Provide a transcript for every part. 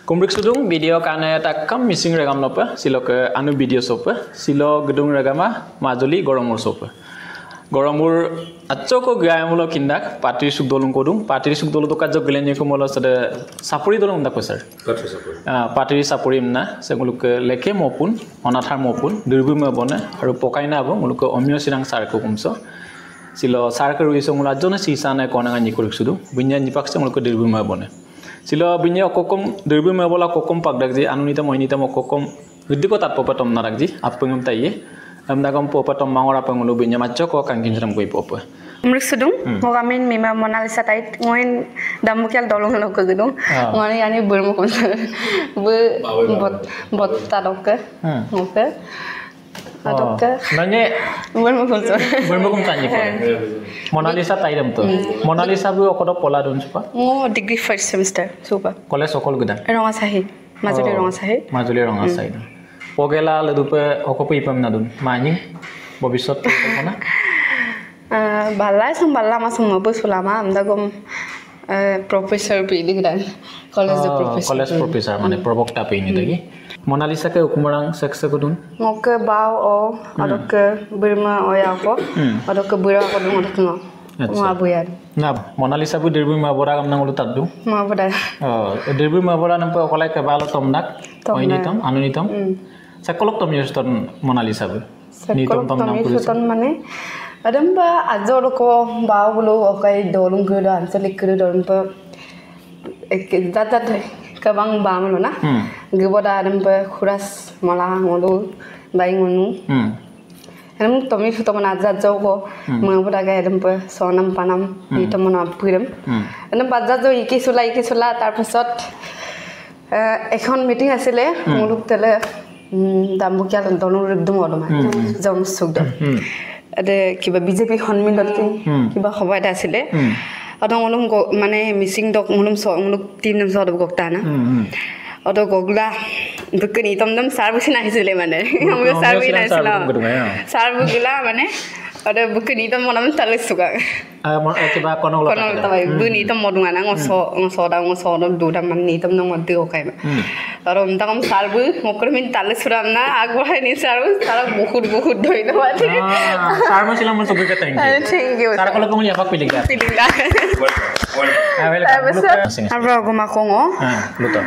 Kumbrik sudung video karena takam missing regam nopa silok anu video sopa silo gedung regama majoli goromur sopa goromur acoko gaya mulo kindak patri sugdolung kodung patri sugdolung to kajok gelenye ko mulo sada sapuri dolung dak sir patri sapuri na seguluk leke mopun onathar mopun dirbu me bone aru pokaina abo muluk omyo sirang sar ko kumso silo sar ko ruiso mulo jona sisana kona ngani kurik sudung binya nipakse muluk dirbu me bone silo binya kokom dirbu me bola kokom pagdakji anunita moinita mokokom giddi ko tat popatom narakji apengum taiye amda kom popatom mangora pengulu binya macoko kangkinjram koi popa mriksudung mogamin mima monalisa tait ngoin damukyal dolong lokko gedung ngani ani burmo kon bot tadokke ngoke adokke nanye burmo kon tanye monalisa taidam to monalisa bu okodo pola don supa degree first semester supa college okol gudan ronga sahi majuli ronga sahi pogela ledupe okopu ipam nadun mani bobisot kona balai sam balla masum mabu sulama amdagom professor pilih dan college professor mane provokta pe ini lagi monalisa ke ukumrang sekse gudun ngoke bau o adoke burma oya ko adoke bura ko dum adoke no mabuyan na monalisa bu dirbu ma bora gam nangulu taddu ma boda dirbu ma bora nampa okolai ke balo tomnak oinitom anunitom sekolok tom yuston monalisa bu ni tom nam yuston mane adam ba azor ko bau bulu okai dolung gudo anselik gudo dolung pa dadat kabang bamlo na giboda adam ba khuras mala ngolu baingunu adam tomi futo mana azat jogo mangboda ga adam ba sonam panam nitom na purim adam bazat jo iki sula tar pasot এখন meeting আছিলে মুলুক তেলে দামবুকিয়া দলং রিবদম অদমা জন সুগদ আদে কিবা BJP সন্মিলন কিবা খবর আছিলে অদং অলম মানে মিসিং ডক মুলুম মুলুক টিম নাম সদ গকতা না অদ গগলা বুকনি তমদম সার বুছি নাহিছিলে মানে আমগো সার বি নাহিছিল সার বুগলা মানে অদ বুকনি তম মনম তালে সুগা kiba konol tabai buni tam modunga na ngoso da duda man ni tam nang madu okay aro ndam salbu ngokor min tale suram na agwa ni saru sara বহুত ধই না sar ma silam so bika thank you sar ko ko ni afak pilinga abro goma kongo luto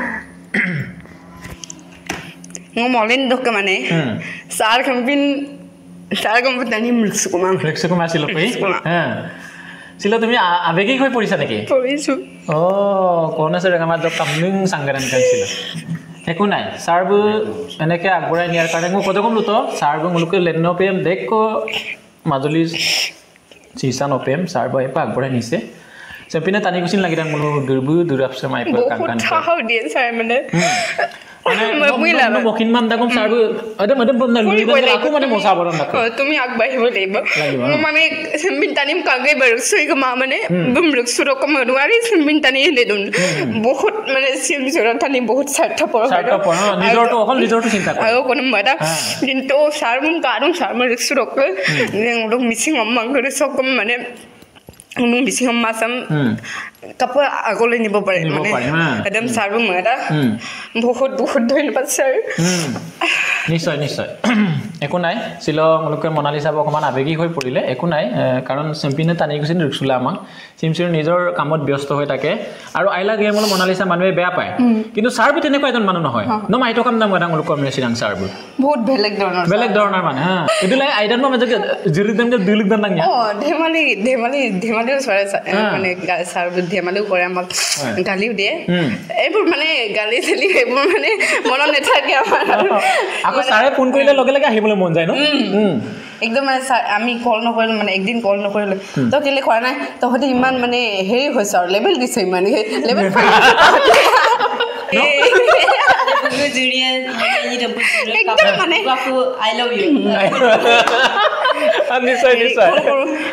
ngomolin dok mane sar kampin tani mriksukuma silo pe silo তুমি আবেগিক হৈ পৰিছা নেকি পৰিছো কোন আছে আমাৰ জব কামনিং সংগঠন কাছিল একো নাই সাৰবু এনেকে আগবঢ়াই নিয়াৰ কাৰণে মই কদকম লুতো সাৰবু মুলুকে লেনো পেম দেখো মাজুলী চিসান ওপেম সাৰবু এপা আগবঢ়াই নিছে চেপিনে টানি গুছিন লাগিদাং মুলু দুৰবু দুৰাপছে মাই পা কাম কান হাউ দিয়ে সাৰ মানে মানে বকিনমান দাকম সাৰবু আদে মদম বন্ধ লুই দে আকো মানে মসা বৰন নাক তুমি আগবাঢ়িব লাগিব মানে সিমিনটানিম কাগে বৰছই গমা মানে বুমৰুক সুৰকম মৰুৱাৰি সিমিনটানি হেদেদুন বহুত মানে সিমজৰতানি বহুত স্বাৰ্থপৰ নিজৰটো অকল নিজৰটো চিন্তা কৰে আৰু কোন মাটা কিন্তু সাৰমুম কাৰুম সাৰমুৰ সুৰক নেংলক মিছিং অম্মাংগৰে সকম মানে উনুং বিসিং মাসাম কাপড় আগলে নিব পারে মানে একদম সারবু মাটা বহুত ধন্যবাদ স্যার নিশ্চয় একো নাই শিল মুলুকে মনালিসা অকমান আবেগিক হৈ পৰিলে একো নাই কাৰণ চেম্পিয়নে টানি গৈছিল ৰিক্সুলা আমাক চিমচিৰ নিজৰ কামত ব্যস্ত হৈ থাকে আৰু আইলা গেম হল মনালিসা মানুহে বেয়া পায় কিন্তু ছাৰ বি তেনেকুৱা এজন মানুহ নহয় ন মাইটো কাম না মই ডাঙৰ কমিউনিকেশ্যন ছাৰ বি বহুত বেলেগ ধৰণৰ মানে হা এদুলাই আইডান মই জিৰিদান যে দুলিক দান না ধেমালি সৰে মানে ছাৰ ধেমালিও কৰে আমাক গালিও দিয়ে এইবোৰ মানে গালি চালি এইবোৰ মানে মনত নেথাকে আমাৰ আকৌ ছাৰে ফোন কৰিলে লগে লগে আহিবলৈ মন যায় ন একদম মানে আমি কল নকৰিলো মানে একদিন কল নকৰিলো তো কেলে কৰা নাই তহঁতে ইমান মানে হেৰি হৈছে আৰু লেভেল দিছে ইমান লেভেল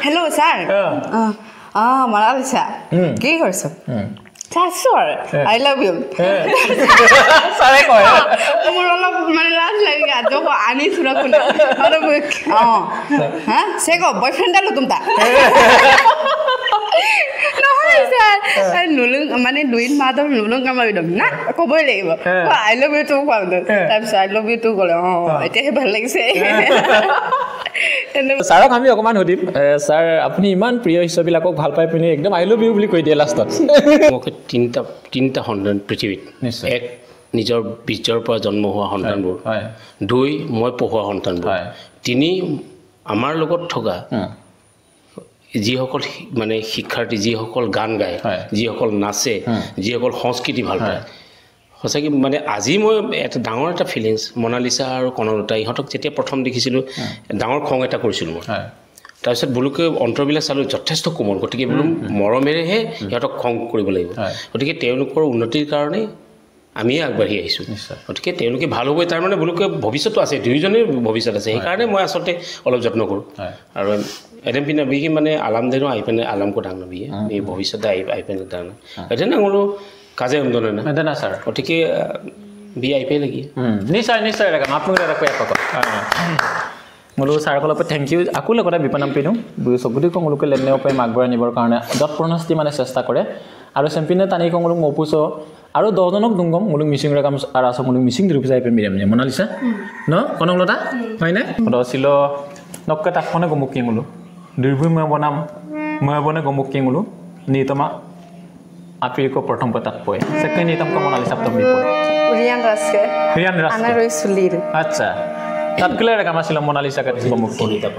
হেল্ল' ছাৰ মনালিসা কি কৰিছ I love you. Sorry, মোৰ অলপ মানে লাজ লাগি আজক আনি থুৰা কোনে আৰু হা সেগো বয়ফ্ৰেন্ড আলো তুমটা নহয় স্যাৰ নুলুং মানে দুইন মাদৰ নুলুং কামাই দম না কবই লাগিব I love you তো কোৱা তাৰপিছত I love you তো ক'লে এতিয়াহে ভাল লাগিছে ছাৰক আমি অকমান সুধিম ছাৰ আপুনি ইমান প্ৰিয় শিষ্যবিলাকক ভাল পাই পিনে একদম আই লভ ইউ বুলি কৈ দিয়ে লাষ্টত মোক তিনিটা সন্তান পৃথিৱীত এক নিজৰ বীজৰ পৰা জন্ম হোৱা সন্তানবোৰ দুই মই পঢ়োৱা সন্তানবোৰ তিনি আমাৰ লগত থকা যিসকল মানে শিক্ষাৰ্থী যিসকল গান গায় যিসকল নাচে যিসকল সংস্কৃতি ভাল পায় সঁচাকৈ মানে আজি মই এটা ডাঙৰ এটা ফিলিংছ মনালিসা আৰু কনলতা ইহঁতক যেতিয়া প্ৰথম দেখিছিলোঁ ডাঙৰ খং এটা কৰিছিলোঁ মই তাৰপিছত বোলোকে অন্তৰবিলাক চালোঁ যথেষ্ট কোমল গতিকে বোলো মৰমেৰেহে সিহঁতক খং কৰিব লাগিব গতিকে তেওঁলোকৰ উন্নতিৰ কাৰণে আমিয়ে আগবাঢ়ি আহিছোঁ গতিকে তেওঁলোকে ভাল হ'বই তাৰমানে বোলোকে ভৱিষ্যতটো আছে দুয়োজনেই ভৱিষ্যত আছে সেইকাৰণে মই আচলতে অলপ যত্ন কৰোঁ আৰু এদিন পিনে বিকি মানে আলাম দেনো আহি পিনে আলামকো ডাঙৰ বিয়ে এই ভৱিষ্যতে আহি পিনে ডাঙৰ এদিন ডাঙৰো কাজে উন্দনে না না স্যাৰ গতিকে VIP লাগি নিশ্চয় ৰাখা আপোনাক ৰাখা এক মোলো ছাৰকলপে থেংক ইউ আকৌ লগতে বিপনাম পিনো চবুদি কংলোকে লেনেও পাই মাগবৰা নিবৰ কাৰণে যৎপৰণস্তি মানে চেষ্টা কৰে আৰু চেম্পিয়নে টানি কংলোক মপুছ আৰু 10 জনক দুংগম মোলুক মিছিং ৰাকাম আৰু আছে মোলুক মিছিং দিৰুপ যাই পে মিৰাম মনালিসা ন কনলতা হয় না ছিল নক্কে তাকনে গমুকি মোলো দুইভুই মই বনাম মই বনে গমুকি মোলো নিতমা Apiko pertama petat poin. Sekarang ini tampak Mona Lisa tampak poin. Rian Raske. Anak Roy Sulir. Acha. Tapi kalau ada kamu silam Mona Lisa kan kamu kini tak?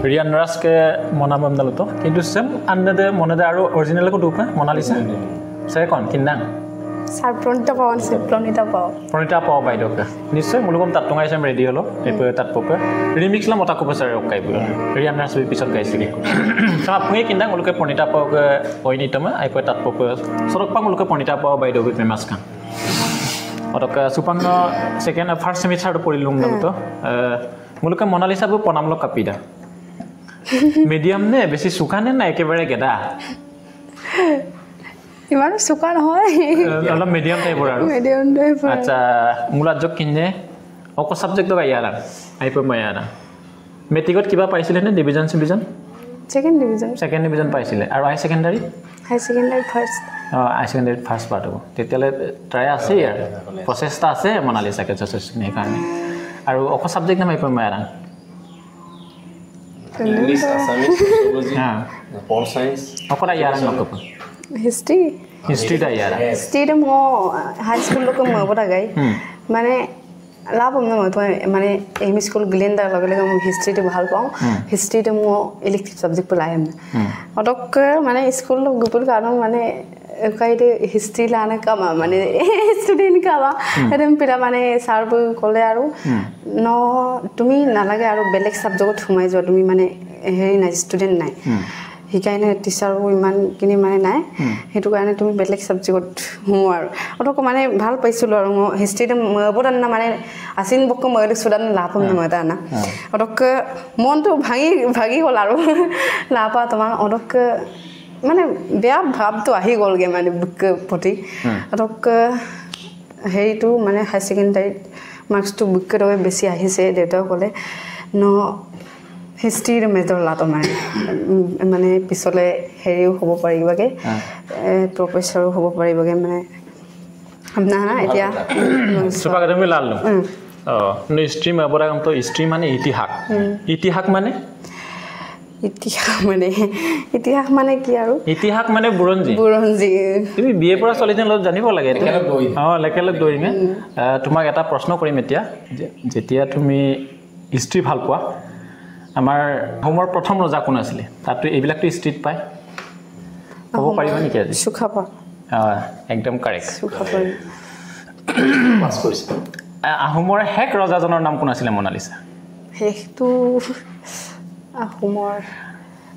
Rian Raske monam amdal itu, কিন্তু sem anda de monada aru original ko dupa Mona Lisa. Saya kon kindang. Sar pronita pao by dokter. Niscay mulugom tatungai sem ready holo, epo tatpope. Remix la mota ko pasar okai bu. Rian Ras episode guys ini. Sama pungi kindang muluke pronita pao ke poin itu mah, epo tatpope. Sorok pa muluke pronita pao by dokter memaskan. অতক সুপান্ন second first semester পড়িলুম তো মুলকে Mona Lisa বু পনামলো কাপিদা medium নে বেশি সুখা নে না একেবারে গেদা ইমান সুখা নহয় অলপ মিডিয়াম টাইপৰ আৰু মিডিয়াম টাইপৰ আচ্ছা মুলাত জক কিনে অক সাবজেক্ট তো গাইয়ালা আইপ মায়ানা মেট্ৰিকত কিবা পাইছিলে নে ডিভিজন সেকেন্ড ডিভিজন পাইছিলে আৰু হাই সেকেন্ডাৰী ফাৰ্স্ট হাই সেকেন্ডাৰী ফাৰ্স্ট পাৰ্ট হ'ব তেতিয়ালে ট্ৰাই আছে ইয়াৰ প্ৰচেষ্টা আছে মোনালিসাকে যথেষ্ট নে কাৰণে আৰু অক সাবজেক্ট নাম আইপ মায়ানা English Assamese sociology pol science অকৰা ইয়াৰ নকপ হিস্ট্ৰি টা ইয়াৰ হিস্ট্রি মো হাই স্কুল লোক মবটা গাই মানে লাভ না মই মানে এম স্কুল গ্লেন্ডার লগে লগে মই হিস্ট্রিটো ভাল পাওঁ হিস্ট্রিটো মো ইলেক্টিভ সাবজেক্ট পলাইম অতক মানে স্কুল লোক গুপুর কারণ মানে কাইতে হিস্ট্রি লানে কামা মানে স্টুডেন্ট কামা এদম পিলা মানে স্যার কলে আৰু ন তুমি নালাগে আৰু বেলেগ সাবজেক্টত সোমাই যোৱা তুমি মানে হেৰি নাই স্টুডেন্ট নাই হিকাইনে টিচাৰো ইমান কিনি মানে নাই হেতু কাৰণে তুমি বেলেগ সাবজেক্টত হু আৰু অতক মানে ভাল পাইছিলো আৰু হিস্ট্রিতে মবদান না মানে আসিন বক মইলে সুদান লাভম না মতা না অতক মনটো ভাগি গল আৰু লাপা তোমাৰ অতক মানে বেয়া ভাবটো আহি গলগে মানে বুক প্ৰতি অতক হেইটো মানে হাই সেকেন্ডাৰী মাৰ্কসটো বুকত বেছি আহিছে দেউতা কলে ন হিস্ট্ৰিৰ মেজৰ লাটো মানে পিছলে হেৰিও হ'ব পাৰিবগে প্ৰফেসৰো হ'ব পাৰিবগে মানে না এতিয়া সুপা একাডেমি লাললো নো স্ট্ৰিম আবৰা কাম তো স্ট্ৰিম মানে ইতিহাস মানে কি আৰু ইতিহাস মানে বুৰঞ্জি তুমি বিএ পৰা চলিজন লগ জানিব লাগে লেকেলক দৌৰিমে তোমাক এটা প্ৰশ্ন কৰিম এতিয়া যেতিয়া তুমি হিস্ট্ৰি ভাল পোৱা আমাৰ হোমৰ প্ৰথম ৰজা কোন আছিল তাতো এইবিলাকটো স্ট্ৰিট পায় হ'ব পাৰিব নেকি আজি সুখাপা একদম কাৰেক্ট সুখাপা পাস কৰিছে আহোমৰ হেক ৰজাজনৰ নাম কোন আছিল মোনালিসা হেকটো আহোমৰ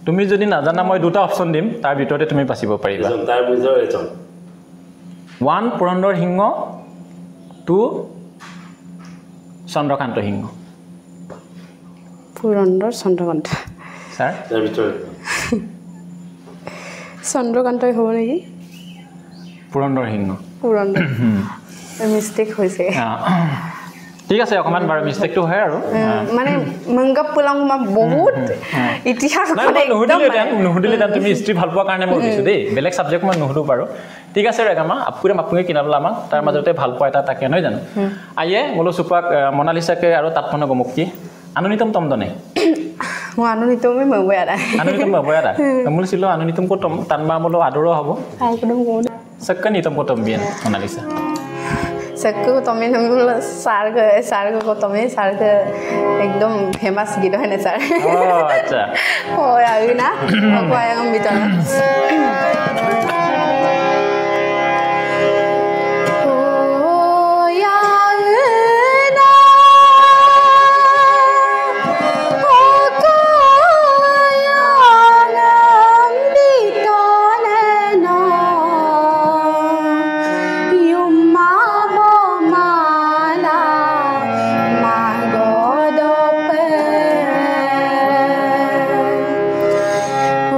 তুমি যদি নাজানা মই দুটা অপচন দিম তাৰ ভিতৰতে তুমি বাছিব পাৰিবা তাৰ বুজৰ এজন 1 পুৰন্দৰ সিংহ 2 চন্দ্ৰকান্ত সিংহ পুৰন্দৰ চন্দ্ৰকান্ত স্যাৰ তাৰ ভিতৰত চন্দ্ৰকান্তই হ'ব নেকি পুৰন্দৰ সিংহ পুৰন্দৰ মিস্টেক হৈছে ঠিক আছে অকমান বাৰ মিস্টেকটো হয় আৰু মানে মংগপ পুলাং মা বহুত ইতিহাস মানে নুহুদিলে তুমি হিস্ট্ৰি ভাল পোৱা কাৰণে মই দিছো দেই বেলেগ সাবজেক্ট মই নুহুদু পাৰো ঠিক আছে ৰেগামা আপুৰে কিনাবলা আমাক তাৰ মাজতে ভাল পোৱা এটা তাকে নহয় জানো আইয়ে মোলো সুপাক মোনালিসাকে আৰু তাৎপন্ন গমুক্তি আননিতম তমদনে আননিতমে মবয়াদা আমুল ছিল আননিতম কো তানবা মোলো আদৰো হ'ব একদম কোন সকনিতম কো তমবিয়ান মোনালিসা सक्को तमे नमल सार को तमे सार के एकदम फेमस गीत है ना सर अच्छा ओ आवी ना को आयम बिता Oh,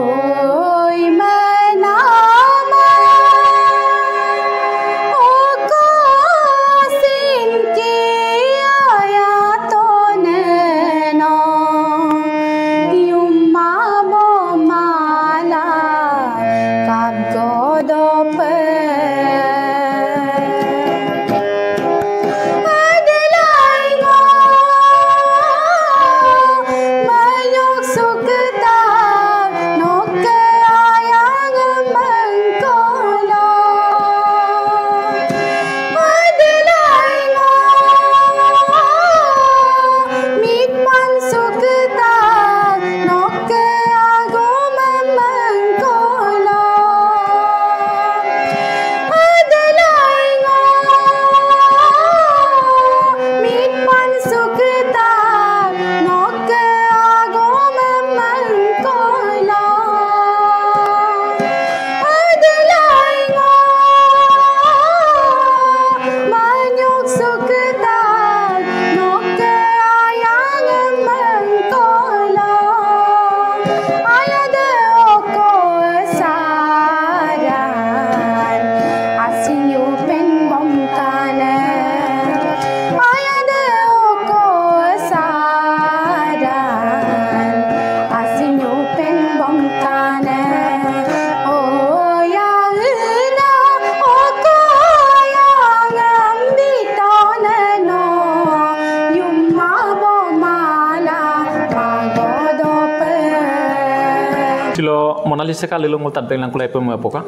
silo Monalisa ka lilo mo tat lang kulay pa mo apoka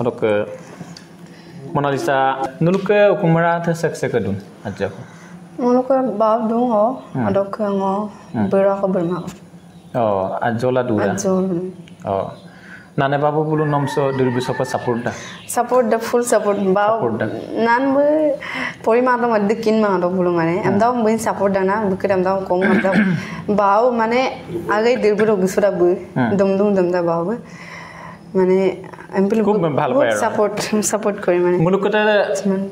adok Monalisa nuluk ke ukumara tha sakse kadun aja ko nuluk bab dong ho adok ngo bera ko berma oh ajola dura ajol oh nane babu bulu nomso dirbi sopa support the full support bab nan bu porima to mad kin ma to bulu mane am da bu support dana bukre am da ko am da bab mane agai dirbi ro gusura bu dum da bab mane ampil খুব ভালো পায় support kore mane mulukota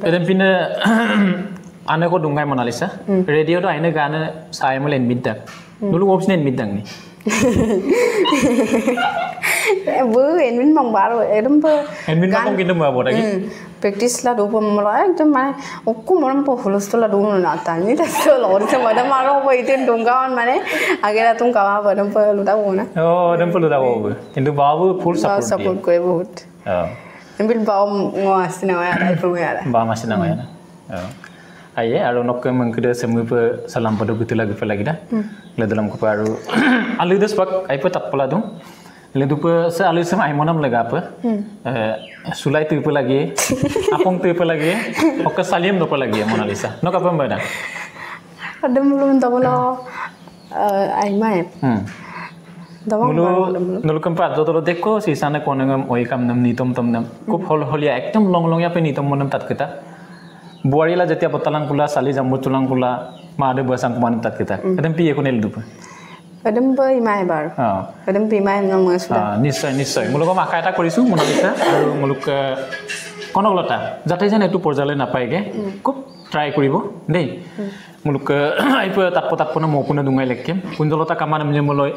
edem pine ane ko dungai Monalisa radio to aine gane sai mo len middak nulu option en middang ni bu enmin mong baro edem pe enmin ma kong kindu ma boda gi practice la do pom lo ekdom mane okku moram po holosto la do na ta ni ta so lo se mada maro po iten dungawan mane agera tum kawa badam pe luda bo na oh dem pe luda bo kindu babu full support kore bahut embil baw ngo asina wa dai pu ya ba masina wa na aye aro nok mangkede semu pe salam padu gitila gipela gida le dalam ko paru alu des pak ai pe tapla dong le du pe se alu sem ai monam lega pe sulai tu pe lagi apong tu pe lagi ok salim do pe lagi Monalisa nok apa mbada adem belum tahu lo ai mai mulu nulu kempat jotoro dekko sisane konengam oi kam nam nitom tom nam kup hol holia ekdom long ya pe nitom monam tat kita buarila jatia potalang kula sali jambu tulang kula ma ade basang kuman tat kita edem pi ekonel dupa edem pi mai bar edem pi mai nam sudah নিশ্চয় মুলক মাকা এটা কৰিছো Monalisa আৰু মুলক কনকলতা যাতে যেন এটু পৰ্যালে নাপায়গে খুব ট্ৰাই কৰিব দেই মুলক আইপ তাতপনা মকুনা দুঙাই লেকেম কুঞ্জলতা কামান আমনে মলয়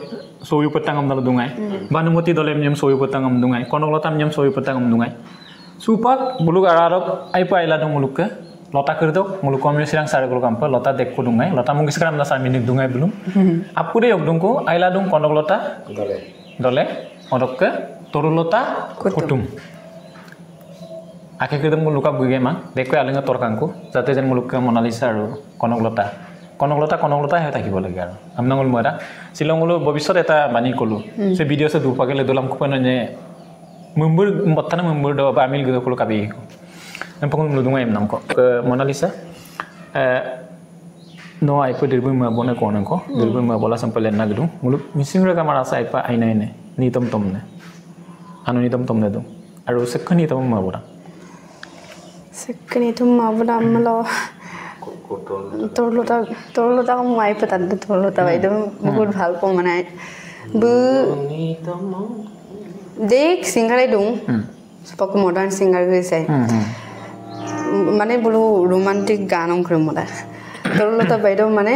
সৌয়ু পটাংম দল দুঙাই বানুমতি দলে আমনে সৌয়ু পটাংম দুঙাই কনকলতা আমনে সৌয়ু পটাংম দুঙাই সুপাক মুলক আৰাৰক আইপ আইলা দং মুলক lota kerdo muluk komnya sirang sare kul kampa lota dekku dungai lota mungkin sekarang nasa minik dungai belum apure yok dungko aila dung kondok lota dole odok ke toru lota kutum ake kerdo muluka buge mang dekku alinga torkangku jate jen muluk Monalisa aru kondok lota he থাকিব লাগে আৰু আমনাngul mara silongulu bobisot eta bani kolu se video se dupagele dolam kupananye mumbur mbottana mumbur do ba amil gudo kulu kabi Empang meludungai menam kok ke Monalisa, no aipa dirbu ma bona konan ko dirbu ma bola sampai lena gedung muluk mising rega marasa aipa aina ini ni tom ne anu ni tom ne dong aru sekani tom ma bola malo torlota kamu aipa tanda torlota ba itu বহুত ভাল ko manai bu dek single dong sepak modern singer guys মানে বলো romantic গান অংক্রমটা তরলতা বাইদেউ মানে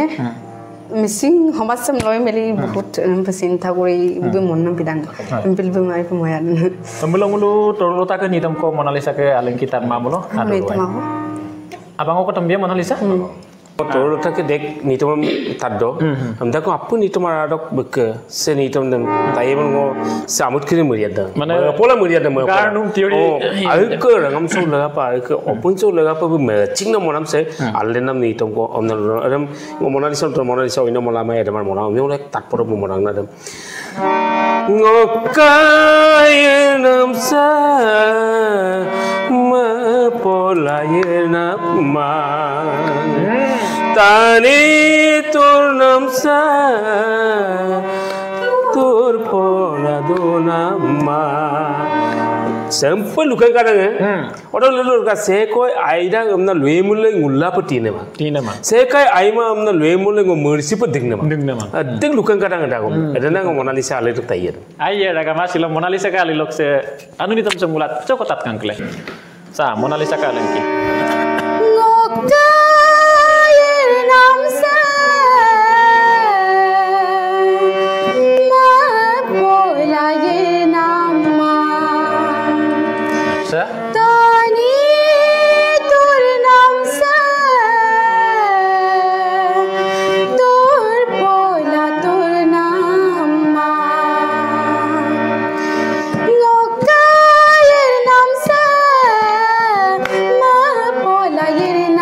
missing সমাজম লৈ মেলি বহুত চিন্তা কৰি মন বিদাং বিলবি মাই ময়া তমলংলো তরলতা কে নিতম ko Monalisa ke alengki tar ma bolo abango ko tambia Monalisa তরলতা কে দেখ নিতম তাদো আমদা ko appu nitom aradok bek se nitom dem taibon go samut kiri muriada মানে pola muriada mo garnum theory auk rangam so laga pa auk opun so laga pa matching na monam se allenam nitom ko omna adam Monalisa oina molama edamar monam me olek tatpor mo monang na dem ngokayenam sa ma pola yena ma tani turnam sa tur pola donama sample lukai kadang orang lelur ka se koi aida amna lue mulle ngulla pati ne ma se kai aima amna lue mulle ngo mercy pa ding ne ma ding lukai kadang ada ko adana ngo Monalisa ale to tayar ai raga ma silo Monalisa ka alilok se anu ni tam semulat cokotat kangkle sa Monalisa ka alengki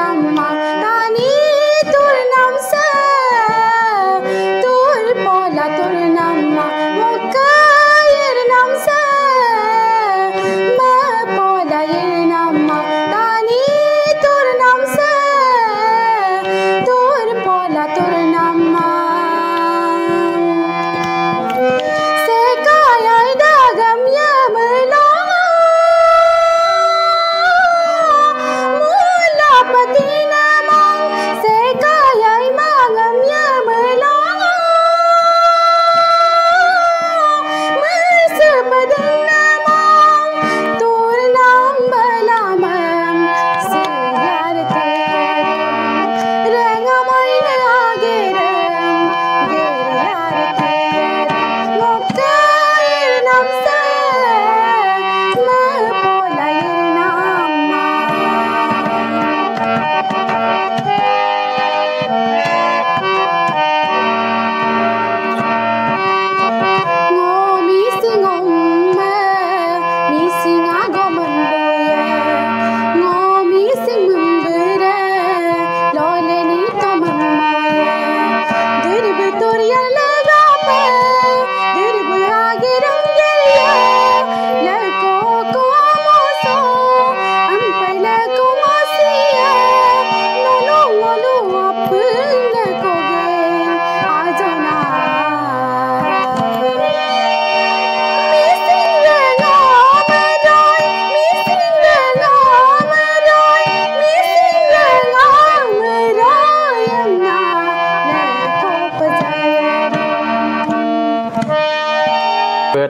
Nama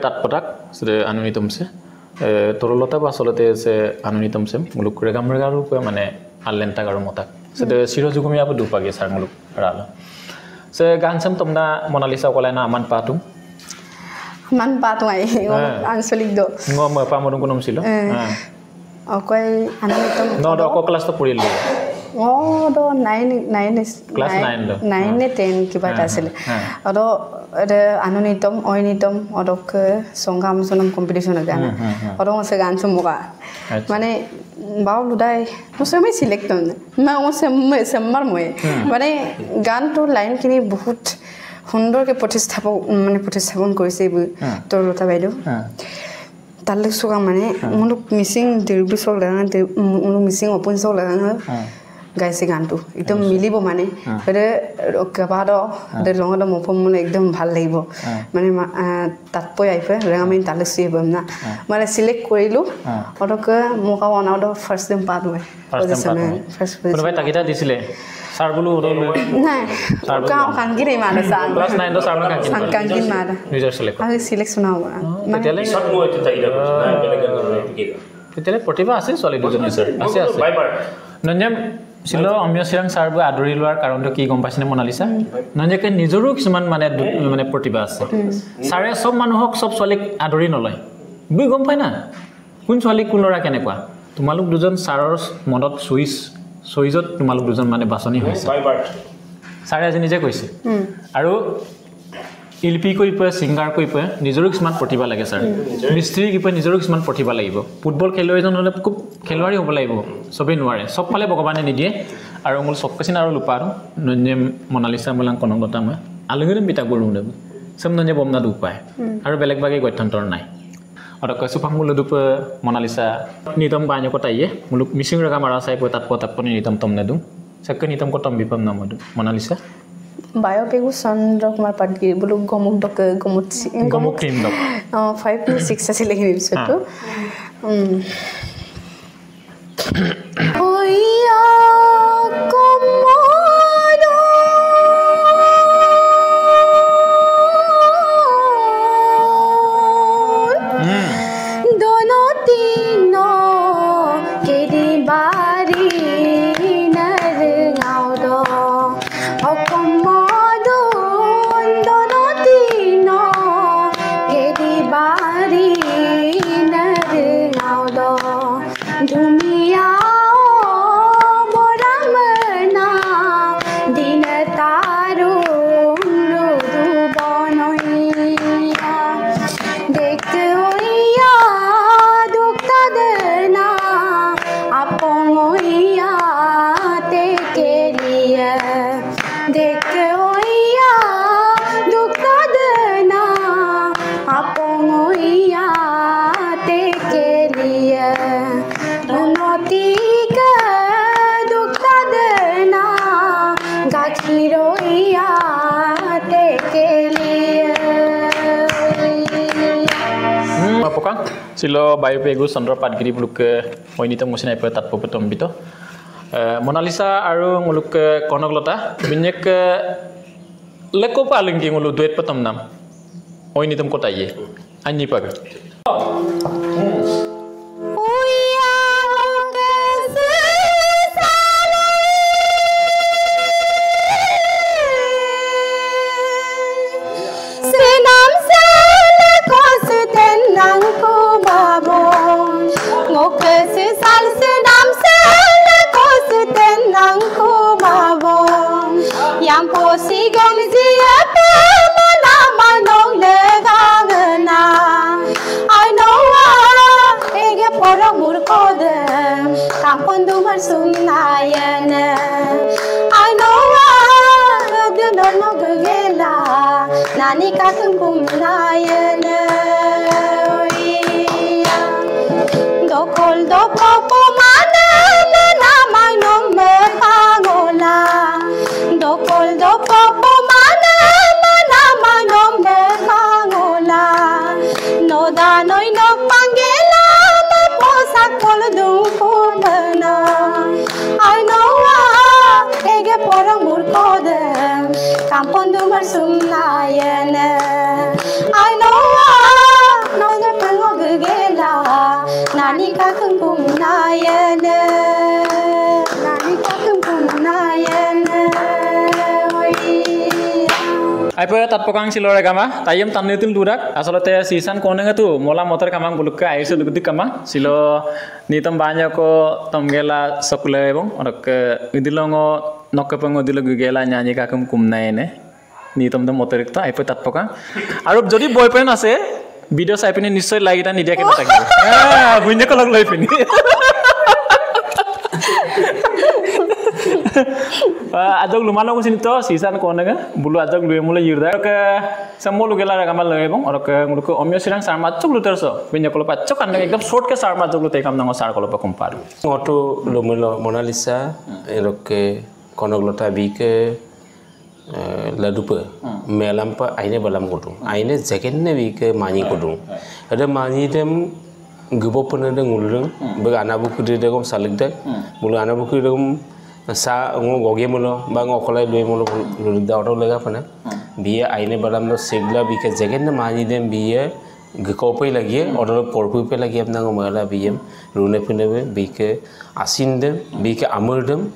তাতপতাক আনুনিতমছে তরলতা বা আসলতে সে আনুনিতমছে মুলুক রেগাম রেগারু মানে আলেন্টা গারু মতাক সেটা চিরযুগমি আবু দুপাগে সার মুলুক রালো সে গান সাম তোমরা Mona Lisa কলাই না আমান পাতুম মান পাতুম আই আঞ্চলিক দ ngom pa modung kunum silo অকয় আনুনিতম no do ko class to puril the 9 class 9 do 9 নে 10 কিবা এটা আছিল অদ আনুনিতম অনিতম অদক সংগ্রাম সনম কম্পিটিশন গান অদ আছে গান চমকা মানে বাউ লুদাই মুসেমে সিলেক্ট না মুসেমে সেমার মই মানে গানটো লাইন কিনি বহুত সুন্দৰকে প্ৰতিস্থাপন কৰিছে তৰলতা বাইদেউ তালে সুগা মানে মুলুক মিসিং দিৰবিছক লাগা মুলুক মিসিং অপনছক লাগা গাইছে গানটো একদম মিলিব মানে এৰে কেবাদ দে ৰঙত মফম মানে একদম ভাল লাগিব মানে তাত পই আইফে ৰেগামিন তালে সিব না মানে সিলেক্ট কৰিলো অতক মোকা অনাউড ফার্স্ট টাইম পাত হয় ফার্স্ট কোনবাই তাকিটা দিছিলে সার বলু নাই কাও কানগি রে মানা সান ক্লাস 9 দ সার কানগি মানা নিজৰ সিলেক্ট আমি সিলেকশন হ'ব মানে শৰ্ট মই তাকিটা তেলে প্ৰতিভা আছে চলি দুজন স্যাৰ আছে নঞ্জম সিলো অমিয় সিৰাং সাৰব আদৰি লোৱাৰ কাৰণটো কি গম পাইছনে মোনালিসা নঞ্জকে নিজৰো কিছুমান মানে প্ৰতিভা আছে সাৰে সব মানুহক সব চলিক আদৰি নলয় বুই গম পাই না কোন চলি কোন লৰা কেনেকুৱা তোমালোক দুজন সাৰৰ মনত সুইজত তোমালোক দুজন মানে বাছনি হৈছে সাৰে আজি নিজে কৈছে আৰু শিল্পী কৈ পয় সিঙ্গাৰ কৈ পয় নিজৰো কিছুমান প্ৰতিভা লাগে স্যাৰ মিস্ত্ৰী কি পয় নিজৰো কিছুমান প্ৰতিভা লাগিব ফুটবল খেলুৱৈজন হলে খুব খেলুৱাৰী হ'ব লাগিব সবেই নোৱাৰে সব ফালে ভগৱানে নিদিয়ে আৰু মূল চকচিন আৰু লুপাৰো নঞ্জে মোনালিসা মলাং কনগতা মই আলুগিৰম বিতা গৰু নেব সম নঞ্জে বমনা দু পায় আৰু বেলেগ বাগে গঠন্তৰ নাই আৰু কসুপাং মুল দুপ মোনালিসা নিতম বান্য কটাইয়ে মুলুক মিসিং ৰগা মাৰা চাই পয় তাত পনি নিতম তমনে দু সক্কে নিতম কতম বিপম নামদু মোনালিসা বায়োপেগু চন্দ্ৰ কুমাৰ পাটগিৰি বলু গমুক ডক গমুক ক্ৰীম ডক 5 to 6 আছিল এই বিছটো ওয়া কমোডো দোনো তিনো কেদি বারি নর গাওদো Silo Bayopegus Sandra Padgiri Muluk Oinita Musina Tatpotomito Monalisa Aru Muluk Konoglota Binek Lekopa Linking Ulu Duet Patomnam Oinitum Kotaye Anipaga Nani katun kumlayana dokol dopopo mana na mainom mepangola dokol dopopo mana na mainom mepangola no danoi no pangela maposa kol dumpona I know ege porong murkode kampon dumar sumnayana I know Apa tatpokang silore kama tayem tannitil durak asalate sisan konenga tu mola motor kamang bulukka aise lugdi kama silo nitam banya ko tomgela sokle ebong orak idilongo nokkapango dilogu gela nyani kakum kumnaene nitam dam motorikta apa tatpokang aru jodi boyfriend ase video sai pini nischoi lagita nidia ke natakib bunya kolok loi pini adog lumano ko sinito sisan ko naga bulu adog luye mula yirda ke samolu gela ragamal loe bong orok nguluko omyo sirang sarma chuk luterso bunya kolok pacok kan ekdam short ke sarma chuk lute kam nango sar kolok pa kumpar ngoto lumelo monalisa eroke konoglota bike ladupe melampa aine balam kodu aine jakenne bike mani kodu ada mani dem gubopone de ngulung be anabuku de gom salikde mulu anabuku de gom sa ngo goge mulo ba ngo kholai loi mulo da auto lega pana biye aine balam no segla bike jakenne mani dem biye gkopai lagi order porpu pe lagi apna ngo mala biye rune pinebe bike asindem bike amurdem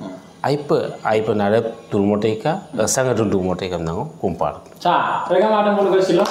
aipa narap turmoteka sanga turmoteka nango kumpar cha rega madam mulu silo